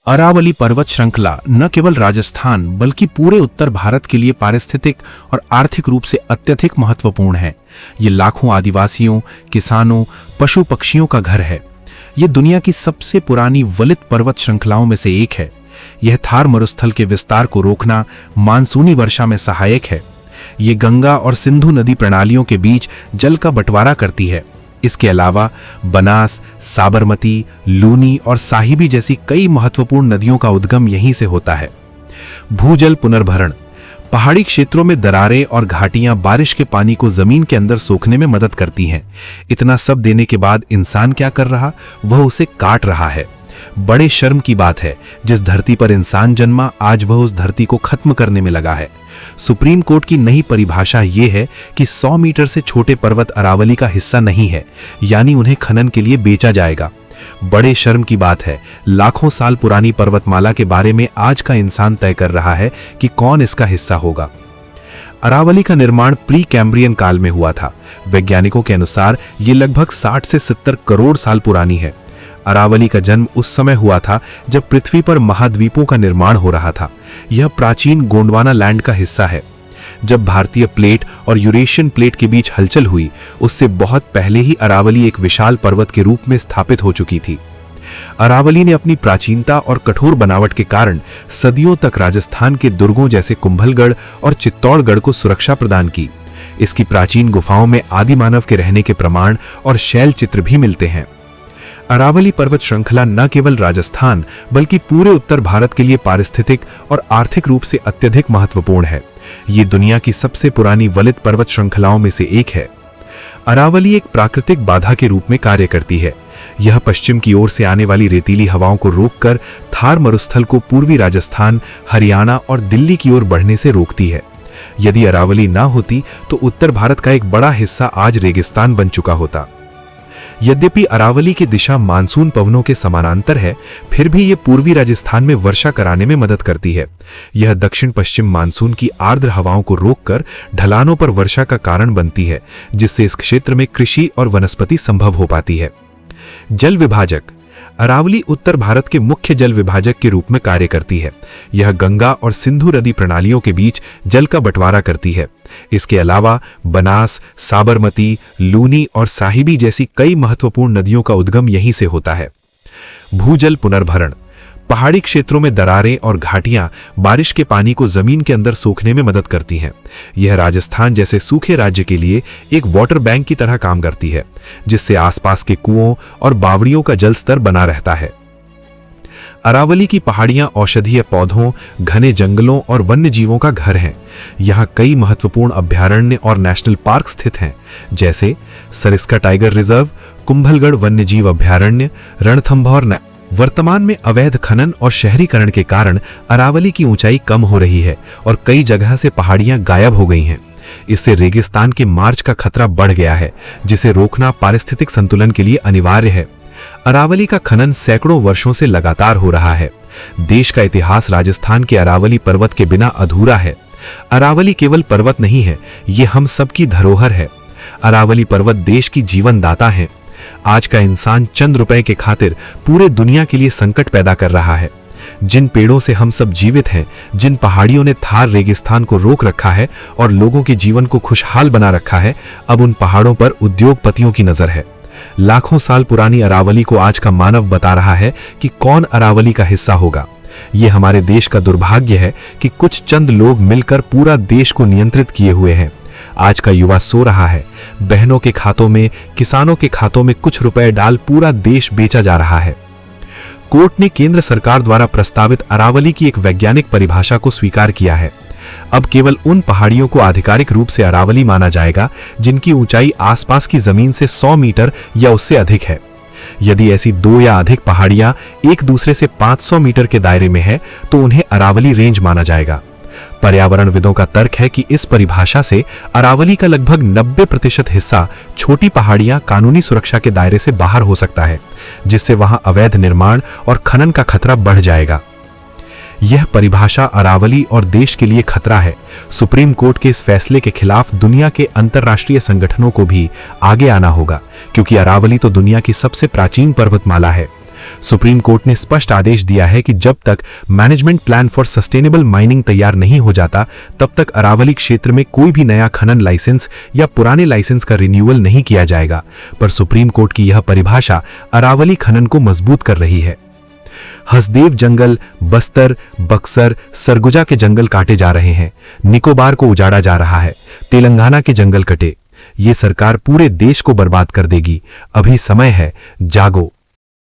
अरावली पर्वत श्रृंखला न केवल राजस्थान बल्कि पूरे उत्तर भारत के लिए पारिस्थितिक और आर्थिक रूप से अत्यधिक महत्वपूर्ण है। ये लाखों आदिवासियों, किसानों, पशु पक्षियों का घर है। ये दुनिया की सबसे पुरानी वलित पर्वत श्रृंखलाओं में से एक है। यह थार मरुस्थल के विस्तार को रोकना, मानसूनी वर्षा में सहायक है। ये गंगा और सिंधु नदी प्रणालियों के बीच जल का बंटवारा करती है। इसके अलावा बनास, साबरमती, लूनी और साहिबी जैसी कई महत्वपूर्ण नदियों का उद्गम यहीं से होता है। भूजल पुनर्भरण। पहाड़ी क्षेत्रों में दरारें और घाटियां बारिश के पानी को जमीन के अंदर सोखने में मदद करती हैं। इतना सब देने के बाद इंसान क्या कर रहा? वह उसे काट रहा है। बड़े शर्म की बात है, जिस धरती पर इंसान जन्मा, आज वह उस धरती को खत्म करने में लगा है। सुप्रीम कोर्ट की नई परिभाषा यह है कि 100 मीटर से छोटे पर्वत अरावली का हिस्सा नहीं है, यानी उन्हें खनन के लिए बेचा जाएगा। बड़े शर्म की बात है, लाखों साल पुरानी पर्वतमाला के बारे में आज का इंसान तय कर रहा है कि कौन इसका हिस्सा होगा। अरावली का निर्माण प्री कैम्ब्रियन काल में हुआ था। वैज्ञानिकों के अनुसार ये लगभग 60 से 70 करोड़ साल पुरानी है। अरावली का जन्म उस समय हुआ था जब पृथ्वी पर महाद्वीपों का निर्माण हो रहा था। यह प्राचीन गोंडवाना लैंड का हिस्सा है। जब भारतीय प्लेट और यूरेशियन प्लेट के बीच हलचल हुई, उससे बहुत पहले ही अरावली एक विशाल पर्वत के रूप में स्थापित हो चुकी थी। अरावली ने अपनी प्राचीनता और कठोर बनावट के कारण सदियों तक राजस्थान के दुर्गों जैसे कुंभलगढ़ और चित्तौड़गढ़ को सुरक्षा प्रदान की। इसकी प्राचीन गुफाओं में आदि मानव के रहने के प्रमाण और शैल चित्र भी मिलते हैं। अरावली पर्वत श्रृंखला न केवल राजस्थान बल्कि पूरे उत्तर भारत के लिए पारिस्थितिक और आर्थिक रूप से अत्यधिक महत्वपूर्ण है। ये दुनिया की सबसे पुरानी वलित पर्वत श्रृंखलाओं में से एक है। अरावली एक प्राकृतिक बाधा के रूप में कार्य करती है। यह पश्चिम की ओर से आने वाली रेतीली हवाओं को रोककर थार मरुस्थल को पूर्वी राजस्थान, हरियाणा और दिल्ली की ओर बढ़ने से रोकती है। यदि अरावली ना होती तो उत्तर भारत का एक बड़ा हिस्सा आज रेगिस्तान बन चुका होता। यद्यपि अरावली की दिशा मानसून पवनों के समानांतर है, फिर भी यह पूर्वी राजस्थान में वर्षा कराने में मदद करती है। यह दक्षिण पश्चिम मानसून की आर्द्र हवाओं को रोककर ढलानों पर वर्षा का कारण बनती है, जिससे इस क्षेत्र में कृषि और वनस्पति संभव हो पाती है। जल विभाजक। अरावली उत्तर भारत के मुख्य जल विभाजक के रूप में कार्य करती है। यह गंगा और सिंधु नदी प्रणालियों के बीच जल का बंटवारा करती है। इसके अलावा बनास, साबरमती, लूनी और साहिबी जैसी कई महत्वपूर्ण नदियों का उद्गम यहीं से होता है। भूजल पुनर्भरण। पहाड़ी क्षेत्रों में दरारें और घाटियां बारिश के पानी को जमीन के अंदर सोखने में मदद करती हैं। यह राजस्थान जैसे सूखे राज्य के लिए एक वाटर बैंक की तरह काम करती है, जिससे आसपास के कुओं और बावड़ियों का जल स्तर बना रहता है। अरावली की पहाड़ियां औषधीय पौधों, घने जंगलों और वन्य जीवों का घर हैं। यहाँ कई महत्वपूर्ण अभयारण्य और नेशनल पार्क स्थित हैं, जैसे सरिस्का टाइगर रिजर्व, कुंभलगढ़ वन्यजीव अभयारण्य, रणथंभौर। वर्तमान में अवैध खनन और शहरीकरण के कारण अरावली की ऊंचाई कम हो रही है और कई जगह से पहाड़ियां गायब हो गई हैं। इससे रेगिस्तान के मार्च का खतरा बढ़ गया है, जिसे रोकना पारिस्थितिक संतुलन के लिए अनिवार्य है। अरावली का खनन सैकड़ों वर्षों से लगातार हो रहा है। देश का इतिहास राजस्थान के अरावली पर्वत के बिना अधूरा है। अरावली केवल पर्वत नहीं है, ये हम सबकी धरोहर है। अरावली पर्वत देश की जीवनदाता है। आज का इंसान चंद रुपए के खातिर पूरे दुनिया के लिए संकट पैदा कर रहा है। जिन पेड़ों से हम सब जीवित हैं, जिन पहाड़ियों ने थार रेगिस्तान को रोक रखा है और लोगों के जीवन को खुशहाल बना रखा है, अब उन पहाड़ों पर उद्योगपतियों की नजर है। लाखों साल पुरानी अरावली को आज का मानव बता रहा है कि कौन अरावली का हिस्सा होगा। यह हमारे देश का दुर्भाग्य है कि कुछ चंद लोग मिलकर पूरा देश को नियंत्रित किए हुए हैं। आज का युवा सो रहा है। बहनों के खातों में, किसानों के खातों में कुछ रुपए डाल पूरा देश बेचा जा रहा है। कोर्ट ने केंद्र सरकार द्वारा प्रस्तावित अरावली की एक वैज्ञानिक परिभाषा को स्वीकार किया है। अब केवल उन पहाड़ियों को आधिकारिक रूप से अरावली माना जाएगा जिनकी ऊंचाई आसपास की जमीन से 100 मीटर या उससे अधिक है। यदि ऐसी 2 या अधिक पहाड़ियां एक दूसरे से 500 मीटर के दायरे में है तो उन्हें अरावली रेंज माना जाएगा। पर्यावरणविदों का तर्क है कि इस परिभाषा से अरावली का लगभग 90% हिस्सा छोटी पहाड़ियां कानूनी सुरक्षा के दायरे से बाहर हो सकता है, जिससे वहां अवैध निर्माण और खनन का खतरा बढ़ जाएगा। यह परिभाषा अरावली और देश के लिए खतरा है। सुप्रीम कोर्ट के इस फैसले के खिलाफ दुनिया के अंतर्राष्ट्रीय संगठनों को भी आगे आना होगा, क्योंकि अरावली तो दुनिया की सबसे प्राचीन पर्वतमाला है। सुप्रीम कोर्ट ने स्पष्ट आदेश दिया है कि जब तक management plan for sustainable mining तैयार नहीं हो जाता, तब तक अरावली क्षेत्र में कोई भी नया खनन लाइसेंस या पुराने लाइसेंस का रिन्यूअल नहीं किया जाएगा। पर सुप्रीम कोर्ट की यह परिभाषा अरावली खनन को मजबूत कर रही है। हसदेव जंगल, बस्तर, बक्सर, सरगुजा के जंगल काटे जा रहे हैं, निकोबार को उजाड़ा जा रहा है, तेलंगाना के जंगल कटे। ये सरकार पूरे देश को बर्बाद कर देगी। अभी समय है, जागो।